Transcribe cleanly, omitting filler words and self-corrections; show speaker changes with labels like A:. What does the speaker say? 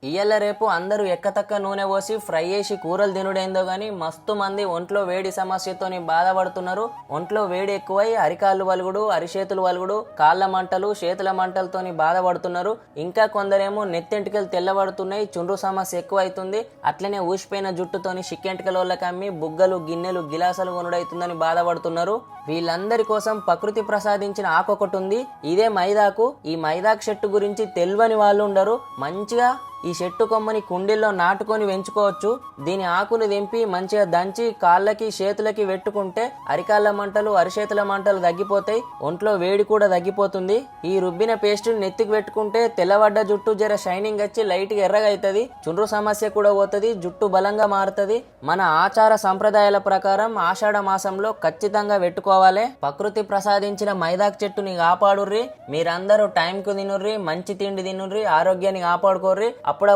A: ఇయ్యాల రేపు అందరూ ఎక్కతక్క నూనె పోసి ఫ్రై చేసి కూరలు తినుడేందో గానీ మస్తు మంది ఒంట్లో వేడి సమస్యతోని బాధపడుతున్నారు. ఒంట్లో వేడి ఎక్కువై అరికాళ్ళు వలుగుడు, అరిచేతులు వలుగుడు, కాళ్ళ మంటలు, చేతుల మంటలతోని బాధపడుతున్నారు. ఇంకా కొందరేమో నెత్తెంటికలు తెల్లబడుతున్నాయి, చుండ్రు సమస్య ఎక్కువ అవుతుంది. అట్లనే ఊసిపోయిన జుట్టుతోని చిక్కెంటికలోళ్ళకి అమ్మి బుగ్గలు, గిన్నెలు, గిలాసాలు కొనుడైతుందని బాధపడుతున్నారు. వీళ్ళందరి కోసం ప్రకృతి ప్రసాదించిన ఆకొకటి ఉంది. ఇదే మైదాకు. ఈ మైదాకు చెట్టు గురించి తెలియని వాళ్ళు ఉండరు. మంచిగా ఈ చెట్టు కొమ్మని కుండీల్లో నాటుకొని పెంచుకోవచ్చు. దీని ఆకులు దింపి మంచిగా దంచి కాళ్ళకి చేతులకి పెట్టుకుంటే అరికాళ్ళ మంటలు, అరిచేతుల మంటలు తగ్గిపోతాయి. ఒంట్లో వేడి కూడా తగ్గిపోతుంది. ఈ రుబ్బిన పేస్ట్ నెత్తికి పెట్టుకుంటే తెల్లబడ్డ జుట్టు జర షైనింగ్ వచ్చి లైట్ గా ఎర్రగా అవుతుంది. చుండ్రు సమస్య కూడా పోతుంది, జుట్టు బలంగా మారుతుంది. మన ఆచార సంప్రదాయాల ప్రకారం ఆషాఢ మాసంలో ఖచ్చితంగా పెట్టుకోవాలి. ప్రకృతి ప్రసాదించిన మైదాకు చెట్టుని కాపాడుర్రి. మీరందరూ టైంకు తినుర్రి, మంచి తిండి తినుర్రి, ఆరోగ్యాన్ని కాపాడుకోర్రి. అప్పుడు